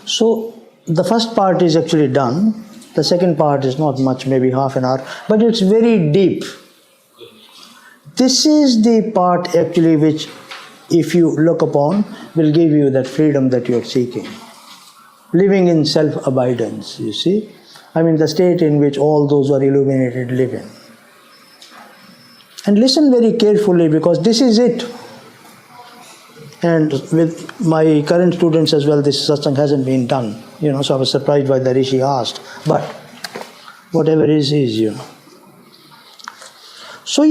So the first part is actually done. The second part is not much, maybe half an hour, but it's very deep. This is the part actually which, if you look upon, will give you that freedom that you are seeking. Living in self-abidance, you see. I mean the state in which all those who are illuminated live in. And listen very carefully, because this is it. And with my current students as well, this satsang hasn't been done. So I was surprised why the Rishi asked. But whatever is, So,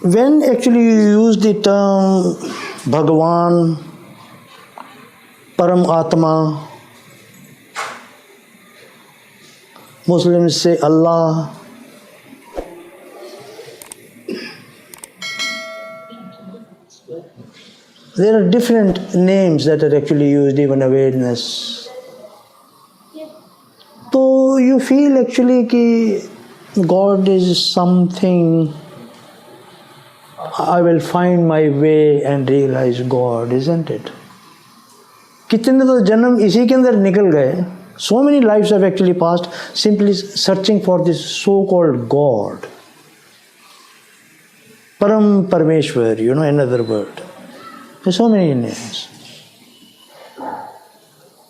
when actually you use the term Bhagavan, Param Atma, Muslims say Allah, there are different names that are actually used, even awareness. So you feel actually that God is something, I will find my way and realize God, isn't it? कितने तो जन्म इसी के अंदर निकल गए. So many lives have actually passed simply searching for this so-called God. Param Parmeshwar, another word. There's so many names.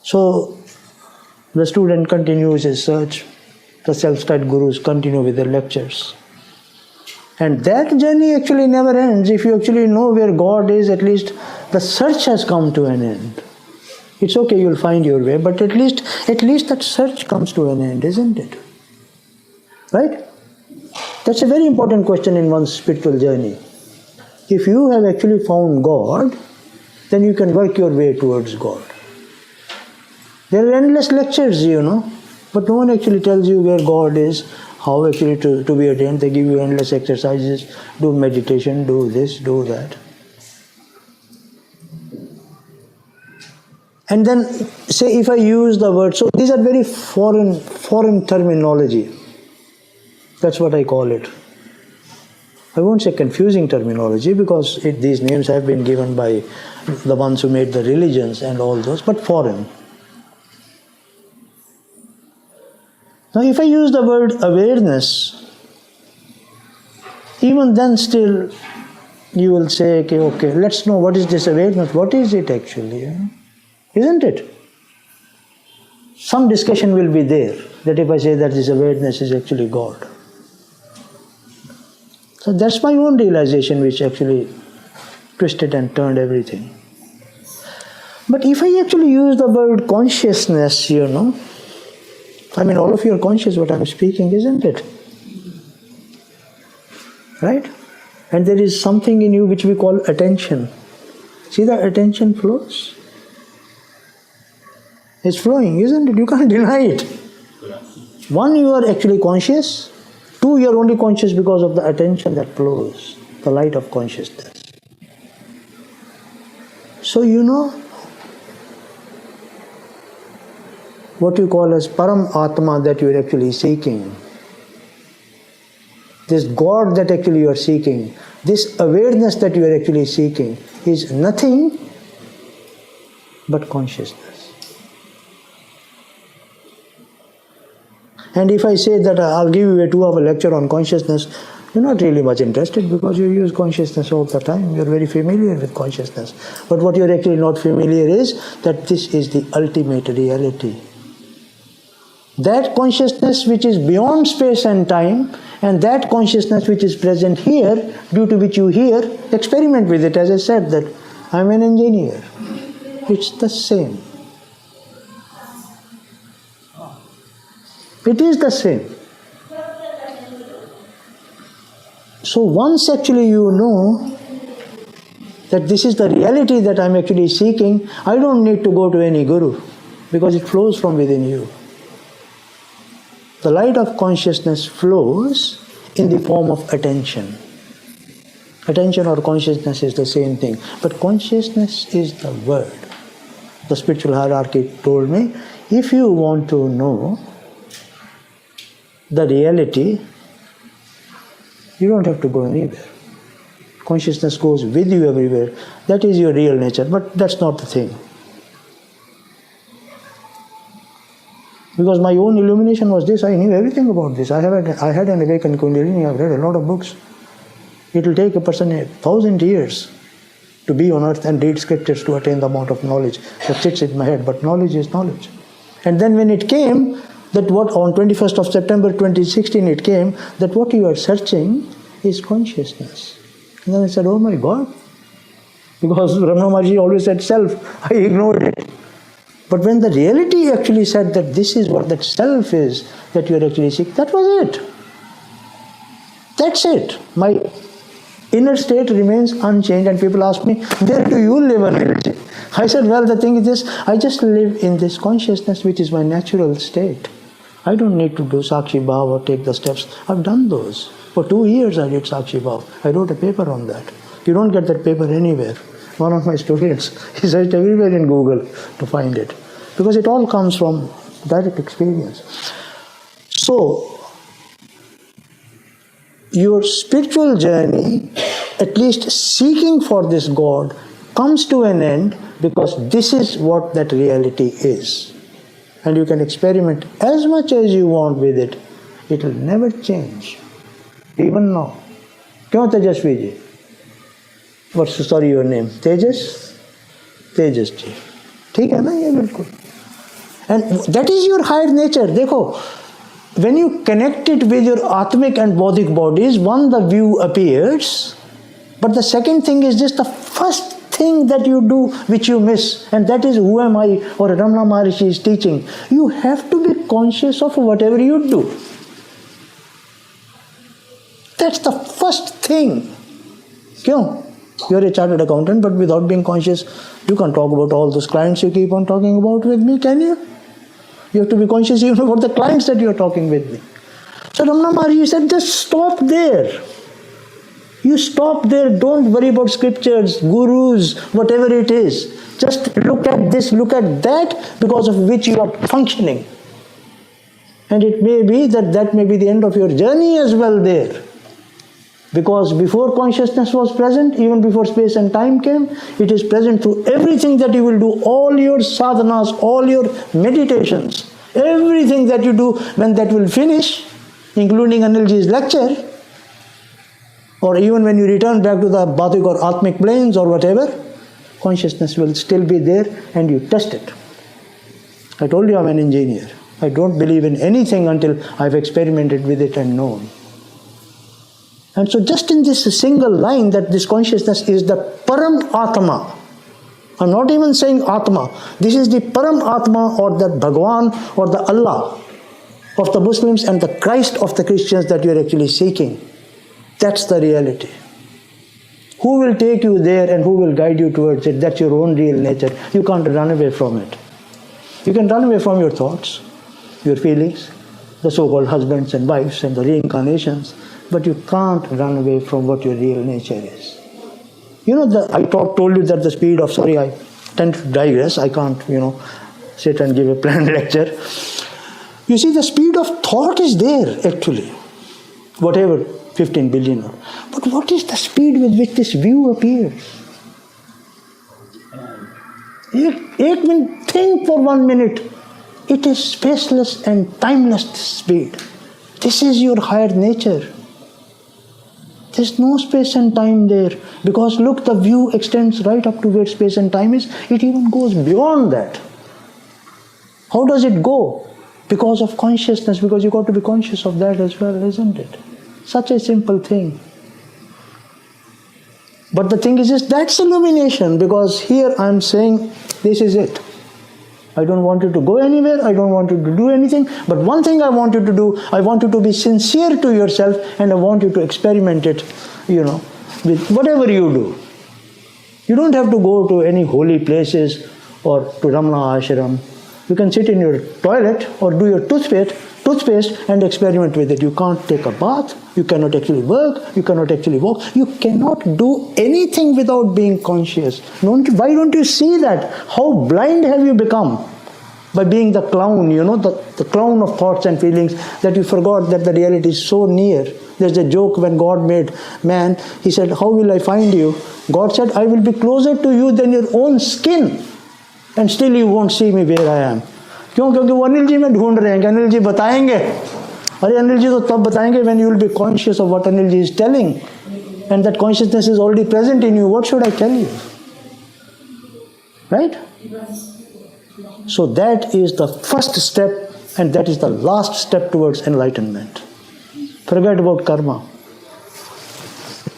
So the student continues his search. The self-studied gurus continue with their lectures. And that journey actually never ends. If you actually know where God is, at least the search has come to an end. It's okay, you'll find your way, but at least that search comes to an end, isn't it? Right? That's a very important question in one's spiritual journey. If you have actually found God, then you can work your way towards God. There are endless lectures, but no one actually tells you where God is, how actually to be attained. They give you endless exercises, do meditation, do this, do that. And then say if I use the word, so these are very foreign terminology. That's what I call it. I won't say confusing terminology, because these names have been given by the ones who made the religions and all those, but foreign. Now if I use the word awareness, even then still you will say, okay, let's know what is this awareness, what is it actually, isn't it? Some discussion will be there, that if I say that this awareness is actually God. So that's my own realization which actually twisted and turned everything. But if I actually use the word consciousness, I mean all of you are conscious what I'm speaking, isn't it? Right? And there is something in you which we call attention. See the attention flows? It's flowing, isn't it? You can't deny it. One, you are actually conscious. Two, you are only conscious because of the attention that flows, the light of consciousness. So what you call as Param Atma that you are actually seeking, this God that actually you are seeking, this awareness that you are actually seeking is nothing but consciousness. And if I say that I'll give you a 2-hour lecture on consciousness, you're not really much interested, because you use consciousness all the time. You're very familiar with consciousness. But what you're actually not familiar is that this is the ultimate reality. That consciousness which is beyond space and time, and that consciousness which is present here, due to which you hear, experiment with it. As I said that I'm an engineer. It's the same. It is the same. So once actually you know that this is the reality that I'm actually seeking, I don't need to go to any guru, because it flows from within you. The light of consciousness flows in the form of attention. Attention or consciousness is the same thing, but consciousness is the word. The spiritual hierarchy told me, if you want to know the reality, you don't have to go anywhere. Consciousness goes with you everywhere. That is your real nature, but that's not the thing. Because my own illumination was this, I knew everything about this. I had an awakened Kundalini, I've read a lot of books. It will take a person 1,000 years to be on earth and read scriptures to attain the amount of knowledge that sits in my head. But knowledge is knowledge. And then when it came, that what on 21st of September 2016 it came, that what you are searching is consciousness. And then I said, oh my God. Because Ramana Maharshi always said self, I ignored it. But when the reality actually said that this is what that self is, that you are actually seeking, that was it. That's it. My inner state remains unchanged, and people ask me, where do you live, Anil? I said, well, the thing is this, I just live in this consciousness which is my natural state. I don't need to do Sakshi Bhav or take the steps. I've done those. For 2 years I did Sakshi Bhav. I wrote a paper on that. You don't get that paper anywhere. One of my students, he searched everywhere in Google to find it. Because it all comes from direct experience. So, your spiritual journey, at least seeking for this God, comes to an end because this is what that reality is. And you can experiment as much as you want with it. It will never change. Even now. Kyun Tejasvi ji? What's your name? Tejas? Tejas ji. ठीक है ना ये बिल्कुल. And that is your higher nature. देखो, when you connect it with your atmic and bodhic bodies, one, the view appears, but the second thing is just the first thing that you do which you miss, and that is who am I, or Ramana Maharshi is teaching. You have to be conscious of whatever you do. That's the first thing. Kyun? You're a chartered accountant, but without being conscious, you can't talk about all those clients you keep on talking about with me, can you? You have to be conscious even about the clients that you're talking with me. So Ramana Maharshi said, just stop there. You stop there, don't worry about scriptures, gurus, whatever it is. Just look at this, look at that, because of which you are functioning. And it may be that may be the end of your journey as well there. Because before consciousness was present, even before space and time came, it is present through everything that you will do, all your sadhanas, all your meditations, everything that you do. When that will finish, including Anilji's lecture, or even when you return back to the Bhatik or Atmic planes or whatever, consciousness will still be there and you test it. I told you I'm an engineer. I don't believe in anything until I've experimented with it and known. And so just in this single line that this consciousness is the Param Atma. I'm not even saying Atma. This is the Param Atma or the Bhagwan or the Allah of the Muslims and the Christ of the Christians that you're actually seeking. That's the reality. Who will take you there and who will guide you towards it? That's your own real nature. You can't run away from it. You can run away from your thoughts, your feelings, the so-called husbands and wives and the reincarnations, but you can't run away from what your real nature is. You know, I told you that the speed of, I tend to digress, I can't, sit and give a planned lecture. You see, the speed of thought is there actually, whatever, 15 billion. But what is the speed with which this view appears? Think for 1 minute. It is spaceless and timeless speed. This is your higher nature. There's no space and time there. Because look, the view extends right up to where space and time is. It even goes beyond that. How does it go? Because of consciousness, because you got to be conscious of that as well, isn't it? Such a simple thing. But the thing is that's illumination, because here I'm saying this is it. I don't want you to go anywhere, I don't want you to do anything, but one thing I want you to do, I want you to be sincere to yourself, and I want you to experiment it, with whatever you do. You don't have to go to any holy places or to Ramana ashram. You can sit in your toilet or do your toothpaste and experiment with it. You can't take a bath, you cannot actually work, you cannot actually walk, you cannot do anything without being conscious. Why don't you see that? How blind have you become by being the clown, the clown of thoughts and feelings, that you forgot that the reality is so near. There's a joke when God made man, he said, how will I find you? God said, I will be closer to you than your own skin, and still you won't see me where I am. क्यों? क्योंकि वो अनिल जी में ढूंढ रहे हैं कि अनिल जी बताएंगे. अरे अनिल जी तो तब बताएंगे when you will be conscious of what Anil ji is telling, and that consciousness is already present in you. What should I tell you? Right? So that is the first step, and that is the last step towards enlightenment. Forget about karma.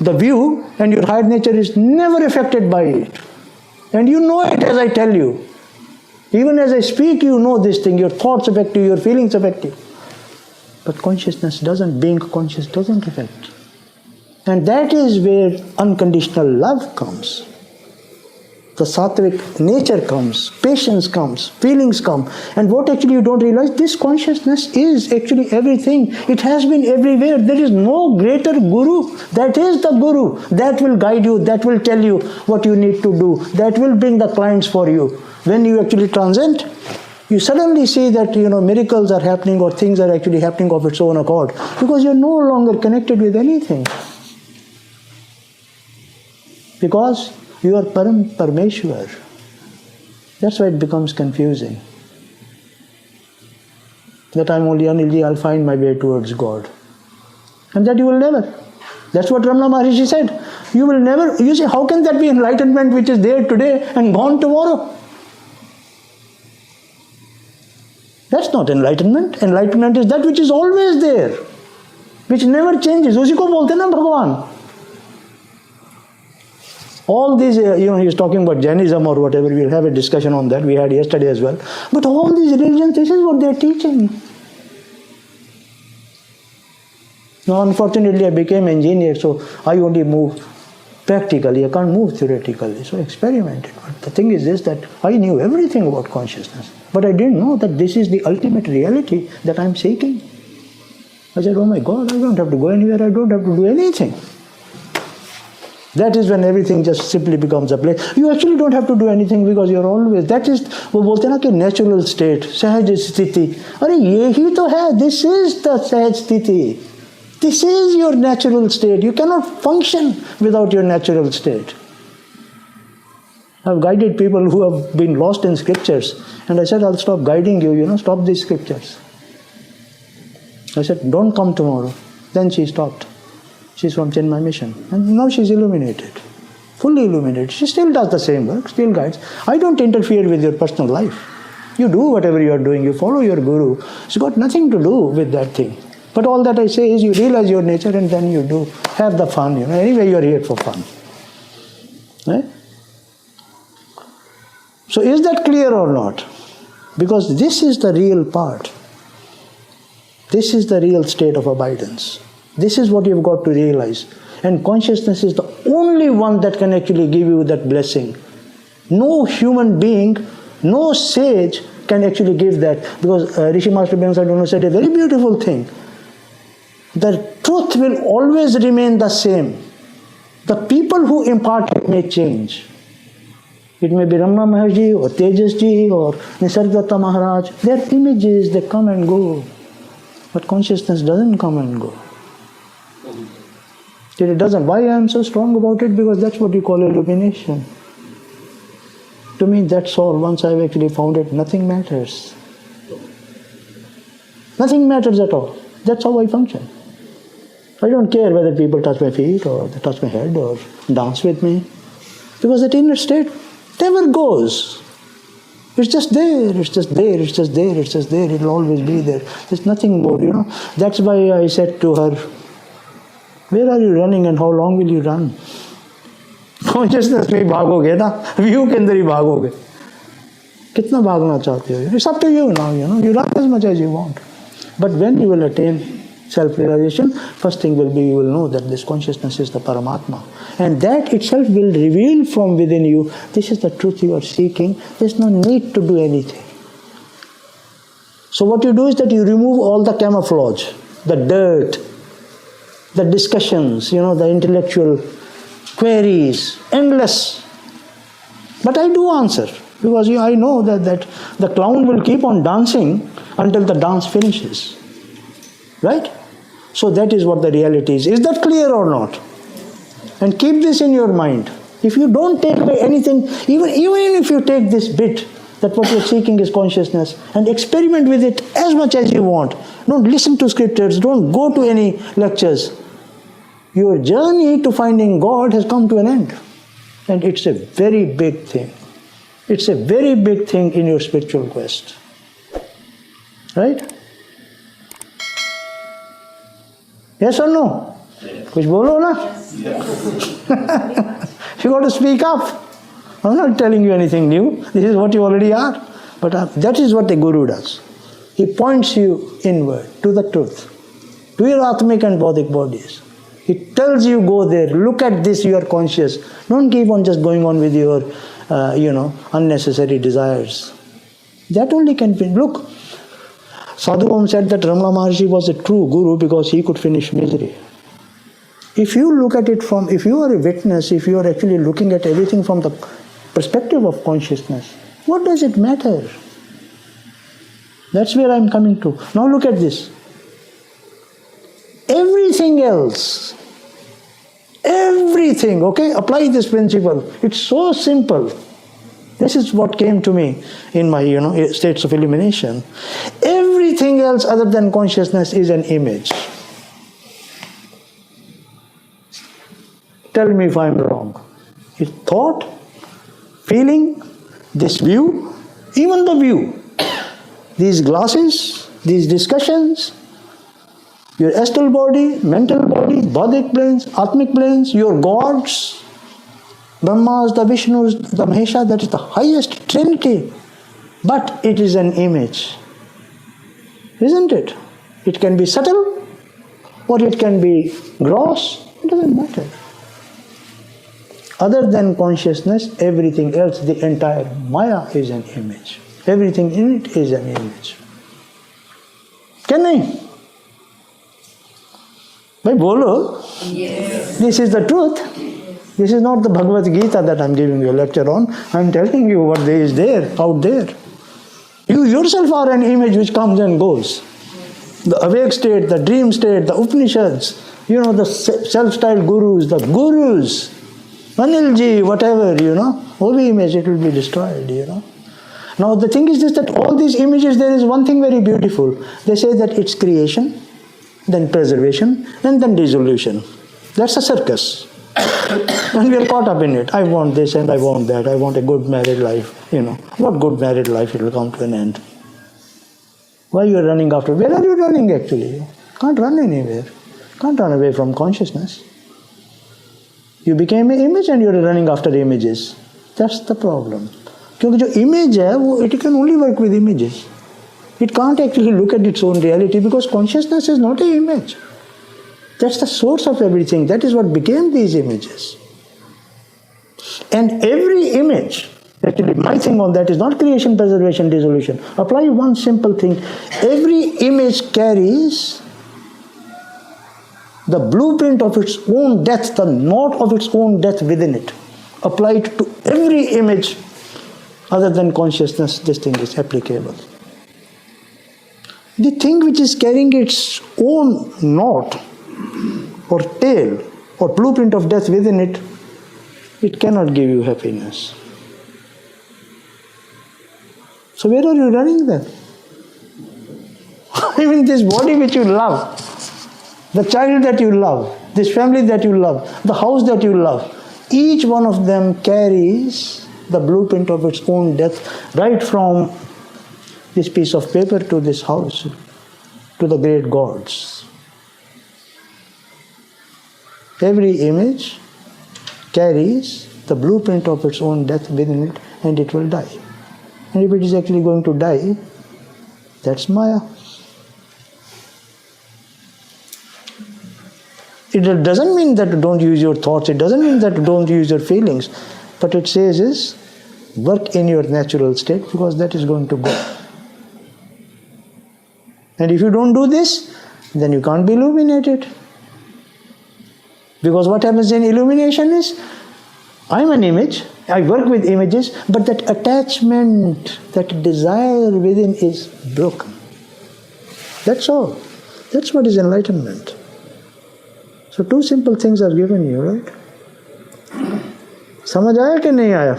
The view and your higher nature is never affected by it. And you know it as I tell you. Even as I speak, you know this thing. Your thoughts affect you, your feelings affect you. But consciousness doesn't, being conscious doesn't affect. And that is where unconditional love comes. The sattvic nature comes, patience comes, feelings come. And what actually you don't realize, this consciousness is actually everything. It has been everywhere. There is no greater guru. That is the guru. That will guide you, that will tell you what you need to do. That will bring the clients for you. When you actually transcend, you suddenly see that miracles are happening or things are actually happening of its own accord. Because you are no longer connected with anything. Because you are Param Parmeshwar. That's why it becomes confusing. That I'm only Anilji, I'll find my way towards God. And that you will never. That's what Ramana Maharishi said. You will never. You say, how can that be enlightenment which is there today and gone tomorrow? That's not enlightenment. Enlightenment is that which is always there, which never changes. उसी को बोलते हैं ना भगवान. All these, he's talking about Jainism or whatever. We'll have a discussion on that. We had yesterday as well. But all these religions, this is what they're teaching. Now, unfortunately, I became an engineer, so I only move practically. I can't move theoretically. So I experimented. But the thing is this, that I knew everything about consciousness. But I didn't know that this is the ultimate reality that I'm seeking. I said, oh my God, I don't have to go anywhere. I don't have to do anything. That is when everything just simply becomes a play. You actually don't have to do anything because you're always. That is, वो बोलते हैं ना कि natural state, सहज स्थिति. अरे यही तो है. This is the सहज स्थिति. This is your natural state. You cannot function without your natural state. I've guided people who have been lost in scriptures, and I said, I'll stop guiding you. Stop these scriptures. I said, don't come tomorrow. Then she stopped. She's from Chinmay Mission. And now she's illuminated. Fully illuminated. She still does the same work, still guides. I don't interfere with your personal life. You do whatever you are doing. You follow your guru. It's got nothing to do with that thing. But all that I say is you realize your nature and then you do. Have the fun. Anyway, you are here for fun. Right? So is that clear or not? Because this is the real part. This is the real state of abidance. This is what you've got to realize. And consciousness is the only one that can actually give you that blessing. No human being, no sage can actually give that. Because Rishi Master Bhimsa said a very beautiful thing. The truth will always remain the same. The people who impart it may change. It may be Ramana Maharji or Tejas Ji or Nisargadatta Maharaj. Their images, they come and go. But consciousness doesn't come and go. It doesn't. Why I am so strong about it? Because that's what you call illumination. To me, that's all. Once I've actually found it, nothing matters. Nothing matters at all. That's how I function. I don't care whether people touch my feet or they touch my head or dance with me. Because that inner state never goes. It's just there, it's just there, it's just there, it's just there. It'll always be there. There's nothing more, That's why I said to her, where are you running and how long will you run? Consciousness में भागोगे ना, view के अंदर ही भागोगे. कितना भागना चाहते हो? It's up to you now, You run as much as you want. But when you will attain self-realization, first thing will be you will know that this consciousness is the Paramatma. And that itself will reveal from within you, this is the truth you are seeking. There's no need to do anything. So what you do is that you remove all the camouflage, the dirt, the discussions, the intellectual queries, endless. But I do answer, because I know that the clown will keep on dancing until the dance finishes. Right? So that is what the reality is. Is that clear or not? And keep this in your mind. If you don't take away anything, even if you take this bit, that what you're seeking is consciousness, and experiment with it as much as you want. Don't listen to scriptures, don't go to any lectures. Your journey to finding God has come to an end. And it's a very big thing. It's a very big thing in your spiritual quest. Right? Yes or no? Kuch bolo na? You got to speak up. I'm not telling you anything new. This is what you already are. But that is what the Guru does. He points you inward to the truth, to your Atmic and Bodhic bodies. He tells you, go there, look at this, you are conscious. Don't keep on just going on with your, unnecessary desires. That only can be. Look, Sadhu Om said that Ramana Maharshi was a true Guru because he could finish misery. If you look at it from, if you are a witness, if you are actually looking at everything from the perspective of consciousness, what does it matter? That's where I'm coming to. Now look at this. Everything else, everything, okay? Apply this principle. It's so simple. This is what came to me in my, states of illumination. Everything else other than consciousness is an image. Tell me if I'm wrong. It's thought, feeling, this view, even the view, these glasses, these discussions, your astral body, mental body, bodhic planes, atmic planes, your gods, Brahmas, the Vishnus, the Mahesha, that is the highest trinity. But it is an image. Isn't it? It can be subtle or it can be gross. It doesn't matter. Other than consciousness, everything else, the entire Maya is an image. Everything in it is an image. Can I? Bhai bolo. Yes. This is the truth. This is not the Bhagavad Gita that I'm giving you a lecture on. I'm telling you what there is there, out there. You yourself are an image which comes and goes. The awake state, the dream state, the Upanishads, the self-styled gurus, the gurus, Anil ji, whatever, all the image, it will be destroyed, Now the thing is this, that all these images, there is one thing very beautiful. They say that it's creation, then preservation, and then dissolution. That's a circus. And we are caught up in it. I want this and I want that. I want a good married life. What good married life? It will come to an end. Why you are running after? Where are you running actually? You can't run anywhere. Can't run away from consciousness. You became an image and you are running after images. That's the problem. Because the image, it can only work with images. It can't actually look at its own reality because consciousness is not an image. That's the source of everything. That is what became these images. And every image, actually my thing on that is not creation, preservation, dissolution. Apply one simple thing. Every image carries the blueprint of its own death, the knot of its own death within it. Applied to every image other than consciousness, this thing is applicable. The thing which is carrying its own knot or tail or blueprint of death within it, it cannot give you happiness. So where are you running then? I mean, this body which you love, the child that you love, this family that you love, the house that you love, each one of them carries the blueprint of its own death, right from this piece of paper to this house, to the great gods. Every image carries the blueprint of its own death within it, and it will die. And if it is actually going to die, that's Maya. It doesn't mean that don't use your thoughts, it doesn't mean that don't use your feelings, but it says is, work in your natural state because that is going to go. And if you don't do this, then you can't be illuminated. Because what happens in illumination is, I'm an image, I work with images, but that attachment, that desire within is broken. That's all. That's what is enlightenment. So two simple things are given you, right? समझ आया कि नहीं आया?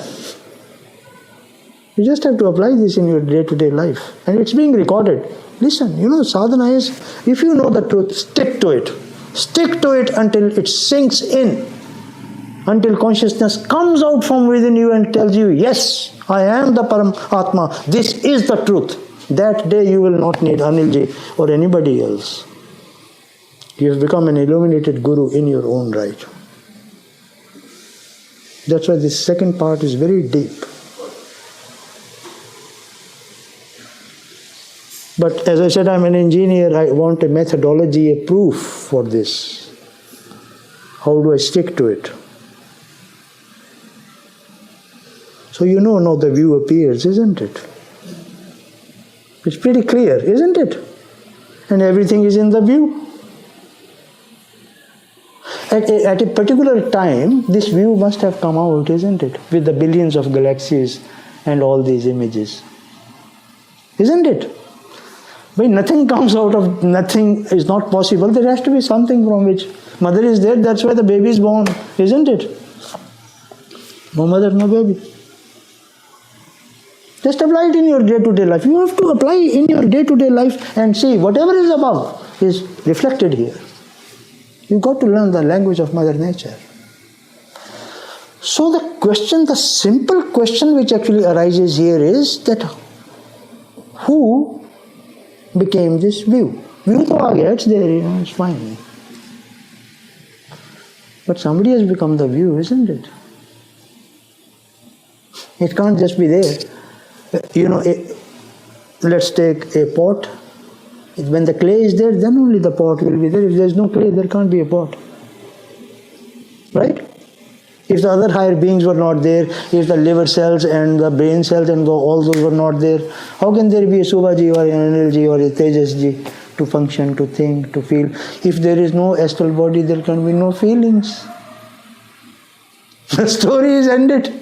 You just have to apply this in your day-to-day life. And it's being recorded. Listen, sadhana is, if you know the truth, stick to it. Stick to it until it sinks in. Until consciousness comes out from within you and tells you, yes, I am the Paramatma. This is the truth. That day you will not need Anilji or anybody else. You have become an illuminated guru in your own right. That's why this second part is very deep. But as I said, I'm an engineer. I want a methodology, a proof for this. How do I stick to it? So now the view appears, isn't it? It's pretty clear, isn't it? And everything is in the view. At a particular time, this view must have come out, isn't it? With the billions of galaxies and all these images. Isn't it? When nothing comes out of nothing is not possible, there has to be something from which mother is there, that's why the baby is born, isn't it? No mother, no baby. Just apply it in your day-to-day life. You have to apply in your day-to-day life and see whatever is above is reflected here. You've got to learn the language of Mother Nature. So the simple question which actually arises here is that who became this view? View to aa gaya, it's there, it's fine. But somebody has become the view, isn't it? It can't just be there. Let's take a pot. When the clay is there, then only the pot will be there. If there is no clay, there can't be a pot. Right? If the other higher beings were not there, if the liver cells and the brain cells and all those were not there, how can there be a Subhaji or an Anilji or a Tejasji to function, to think, to feel? If there is no astral body, there can be no feelings. The story is ended.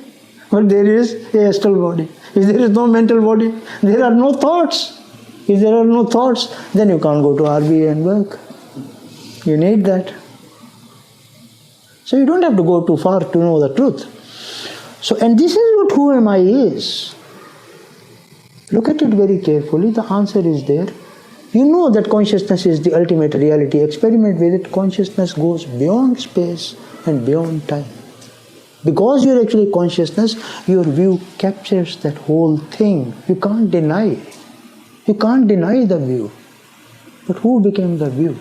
But there is a astral body. If there is no mental body, there are no thoughts. If there are no thoughts, then you can't go to RBA and work. You need that. So you don't have to go too far to know the truth. So, and this is what who am I is. Look at it very carefully. The answer is there. You know that consciousness is the ultimate reality. Experiment with it. Consciousness goes beyond space and beyond time. Because you're actually consciousness, your view captures that whole thing. You can't deny. You can't deny the view. But who became the view?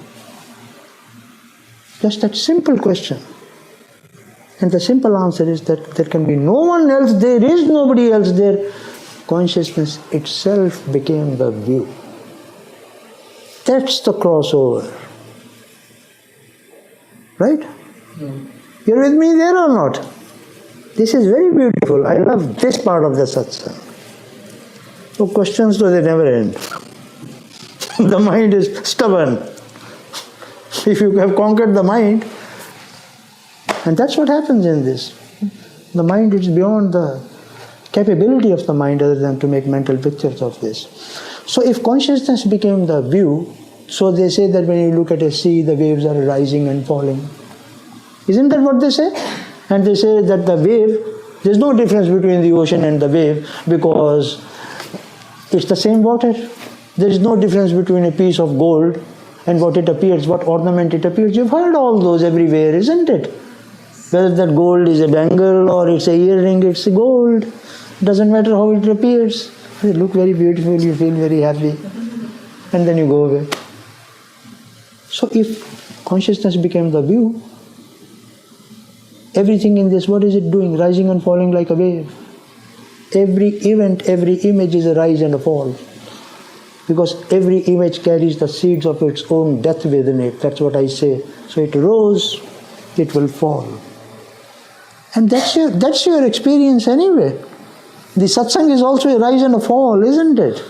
Just that simple question. And the simple answer is that there can be no one else, there is nobody else there. Consciousness itself became the view. That's the crossover. Right? You're with me there or not? This is very beautiful. I love this part of the satsang. So questions, though, they never end. The mind is stubborn. If you have conquered the mind, and that's what happens in this. The mind is beyond the capability of the mind other than to make mental pictures of this. So if consciousness became the view, so they say that when you look at a sea, the waves are rising and falling. Isn't that what they say? And they say that the wave, there's no difference between the ocean and the wave because it's the same water. There is no difference between a piece of gold and what it appears, what ornament it appears. You've heard all those everywhere, isn't it? Whether that gold is a bangle or it's a earring, it's gold. It doesn't matter how it appears. They look very beautiful, you feel very happy. And then you go away. So if consciousness became the view, everything in this, what is it doing? Rising and falling like a wave. Every event, every image is a rise and a fall. Because every image carries the seeds of its own death within it. That's what I say. So it rose, it will fall. And that's your experience anyway. The satsang is also a rise and a fall, isn't it?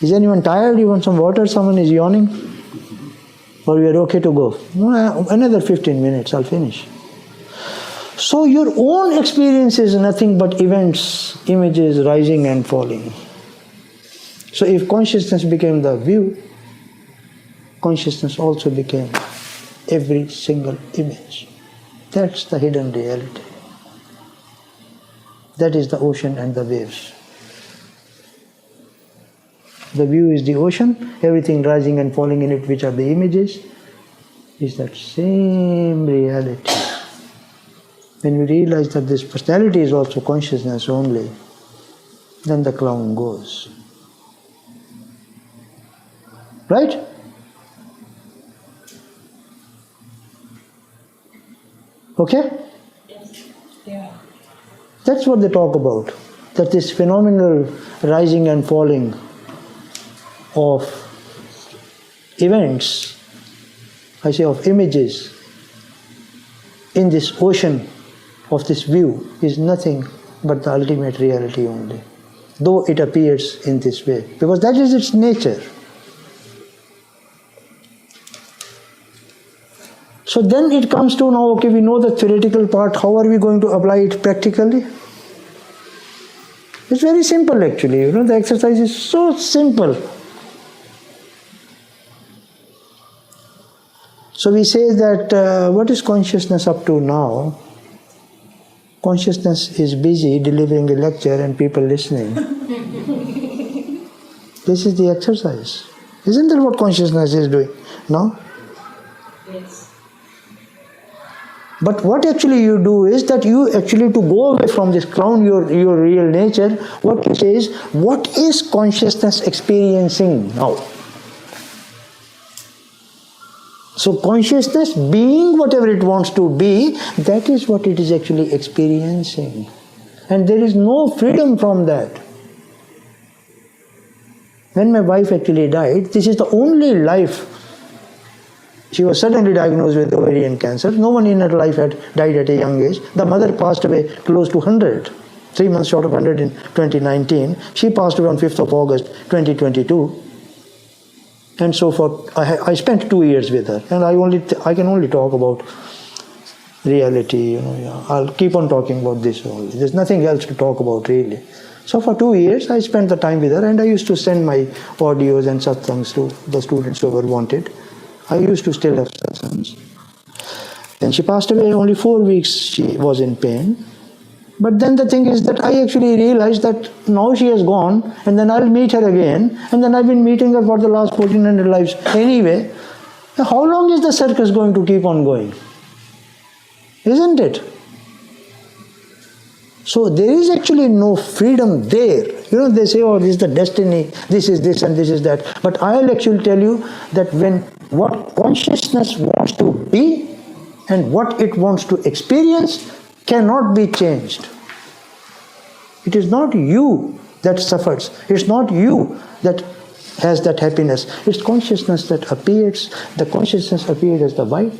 Is anyone tired? You want some water? Someone is yawning? Or we are okay to go? Another 15 minutes, I'll finish. So your own experience is nothing but events, images rising and falling. So if consciousness became the view, consciousness also became every single image. That's the hidden reality. That is the ocean and the waves. The view is the ocean, everything rising and falling in it, which are the images, is that same reality. When we realize that this personality is also consciousness only, then the clown goes. Right? Okay? Yeah. That's what they talk about. That this phenomenal rising and falling of events, I say of images, in this ocean of this view is nothing but the ultimate reality only. Though it appears in this way. Because that is its nature. So then it comes to now, okay, we know the theoretical part, how are we going to apply it practically? It's very simple actually, the exercise is so simple. So we say that what is consciousness up to now? Consciousness is busy delivering a lecture and people listening. This is the exercise. Isn't that what consciousness is doing? No? Yes. But what actually you do is that you actually, to go away from this clown, your real nature, what you say is, what is consciousness experiencing now? So consciousness being whatever it wants to be, that is what it is actually experiencing. And there is no freedom from that. When my wife actually died, this is the only life. She was suddenly diagnosed with ovarian cancer. No one in her life had died at a young age. The mother passed away close to 100, 3 months short of 100 in 2019. She passed away on 5th of August 2022. And so forth. I spent 2 years with her, and I can only talk about reality. I'll keep on talking about this only. There's nothing else to talk about really. So for 2 years, I spent the time with her, and I used to send my audios and satsangs to the students who ever wanted. I used to still have satsangs. Then she passed away. Only 4 weeks she was in pain. But then the thing is that I actually realized that now she has gone, and then I'll meet her again, and then I've been meeting her for the last 1400 lives anyway. How long is the circus going to keep on going? Isn't it? So there is actually no freedom there. They say, oh, this is the destiny, this is this and this is that. But I'll actually tell you that when what consciousness wants to be and what it wants to experience cannot be changed. It is not you that suffers. It's not you that has that happiness. It's consciousness that appears. The consciousness appeared as the wife.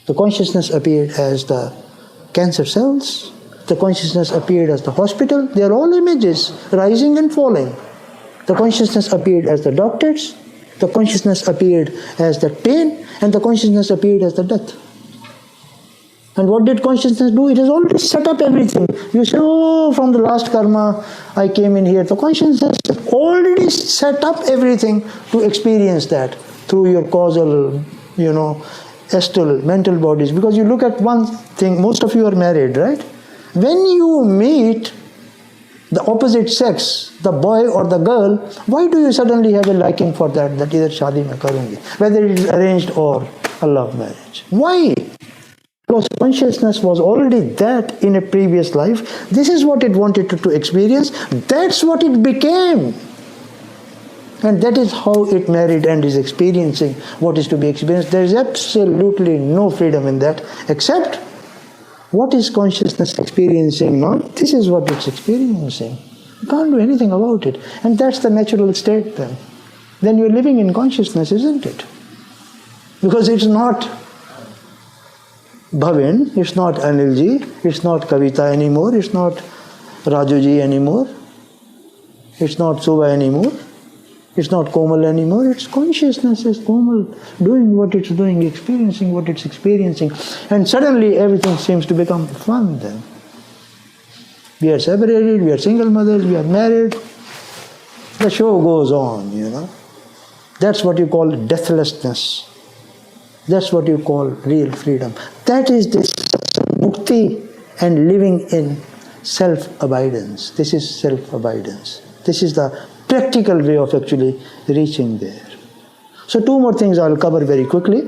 The consciousness appeared as the cancer cells. The consciousness appeared as the hospital. They are all images, rising and falling. The consciousness appeared as the doctors. The consciousness appeared as the pain. And the consciousness appeared as the death. And what did consciousness do? It has already set up everything. You say, oh, from the last karma, I came in here. The consciousness has already set up everything to experience that through your causal, astral, mental bodies. Because you look at one thing, most of you are married, right? When you meet the opposite sex, the boy or the girl, why do you suddenly have a liking for that either shadi mein karungi, whether it is arranged or a love marriage? Why? Because consciousness was already that in a previous life. This is what it wanted to experience. That's what it became. And that is how it married and is experiencing what is to be experienced. There is absolutely no freedom in that, except what is consciousness experiencing now? This is what it's experiencing. You can't do anything about it. And that's the natural state then. Then you're living in consciousness, isn't it? Because it's not Bhavin, it's not Anilji, it's not Kavita anymore, it's not Rajuji anymore, it's not Suba anymore, it's not Komal anymore, it's consciousness as Komal, doing what it's doing, experiencing what it's experiencing. And suddenly everything seems to become fun then. We are separated, we are single mothers, we are married. The show goes on, That's what you call deathlessness. That's what you call real freedom. That is this Mukti and living in self-abidance. This is self-abidance. This is the practical way of actually reaching there. So 2 more things I'll cover very quickly.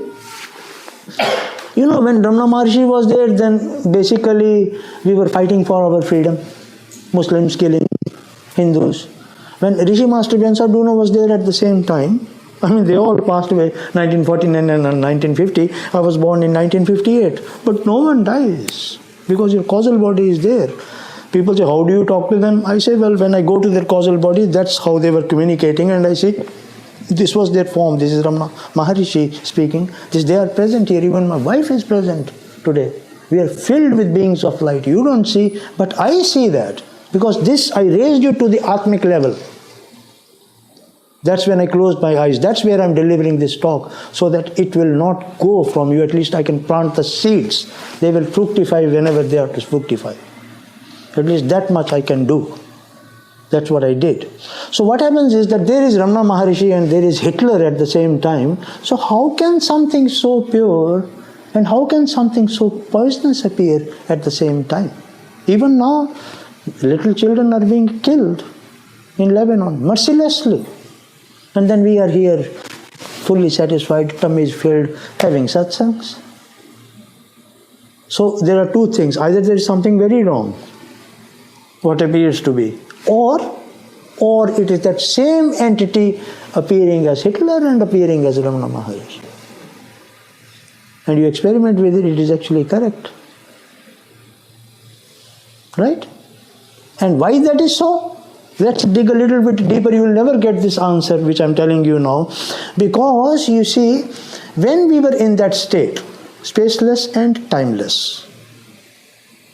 You know, when Ramana Maharshi was there, then basically we were fighting for our freedom. Muslims killing Hindus. When Rishi Master Byansaduna was there at the same time, I mean, they all passed away 1949 and 1950. I was born in 1958. But no one dies because your causal body is there. People say, how do you talk to them? I say, well, when I go to their causal body, that's how they were communicating. And I say, this was their form. This is Ramana Maharishi speaking. They are present here. Even my wife is present today. We are filled with beings of light. You don't see, but I see that. Because this, I raised you to the Atmic level. That's when I closed my eyes. That's where I'm delivering this talk, so that it will not go from you. At least I can plant the seeds. They will fructify whenever they are to fructify. At least that much I can do. That's what I did. So what happens is that there is Ramana Maharishi and there is Hitler at the same time. So how can something so pure and how can something so poisonous appear at the same time? Even now, little children are being killed in Lebanon, mercilessly. And then we are here, fully satisfied, tummy is filled, having satsangs. So there are 2 things. Either there is something very wrong, what appears to be, or it is that same entity appearing as Hitler and appearing as Ramana Maharishi. And you experiment with it, it is actually correct. Right? And why that is so? Let's dig a little bit deeper. You will never get this answer which I am telling you now. Because you see, when we were in that state, spaceless and timeless,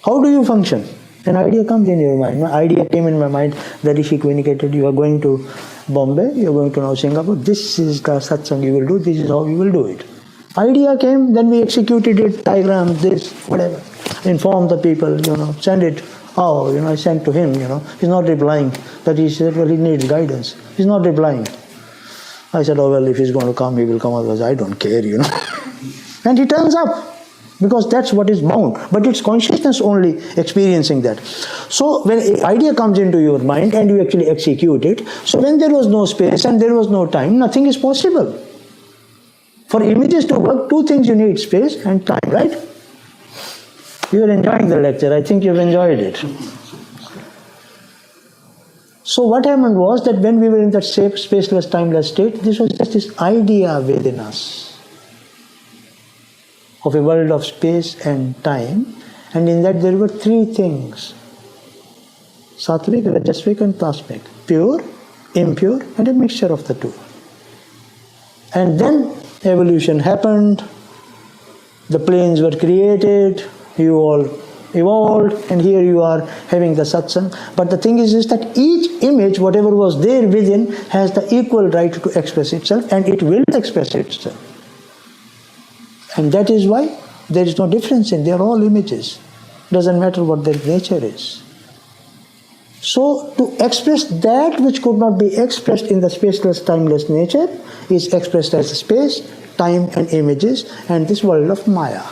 how do you function? An idea comes in your mind. My idea came in my mind. The Rishi communicated, you are going to Bombay, you are going to now Singapore. This is the satsang you will do. This is how you will do it. Idea came, then we executed it, diagram, this, whatever. Inform the people, send it. Oh, I sent to him, he's not replying. That he said, well, he needs guidance. He's not replying. I said, oh, well, if he's going to come, he will come, otherwise I don't care, And he turns up, because that's what is bound. But it's consciousness only experiencing that. So when an idea comes into your mind and you actually execute it, so when there was no space and there was no time, nothing is possible. For images to work, 2 things you need, space and time, right? You are enjoying the lecture. I think you've enjoyed it. So what happened was that when we were in that safe, spaceless, timeless state, this was just this idea within us of a world of space and time. And in that there were 3 things. Sattvic, Rajasvic and Tasmic. Pure, impure and a mixture of the 2. And then evolution happened. The planes were created. You all evolved, and here you are having the satsang. But the thing is that each image, whatever was there within, has the equal right to express itself, and it will express itself. And that is why there is no difference in, they are all images. Doesn't matter what their nature is. So to express that which could not be expressed in the spaceless, timeless nature is expressed as space, time and images, and this world of Maya.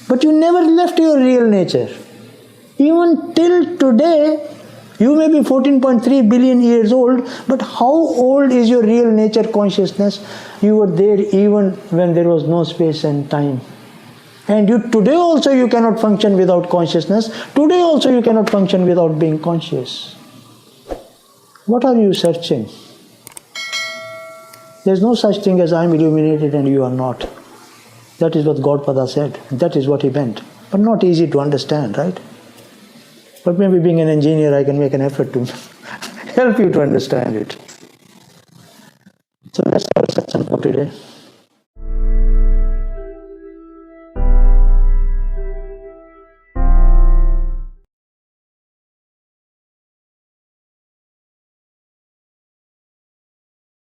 But you never left your real nature. Even till today, you may be 14.3 billion years old, but how old is your real nature consciousness? You were there even when there was no space and time. And today also you cannot function without consciousness. Today also you cannot function without being conscious. What are you searching? There is no such thing as I am illuminated and you are not. That is what Gaudpada said. That is what he meant. But not easy to understand, right? But maybe being an engineer, I can make an effort to help you to understand it. So that's our satsang for today.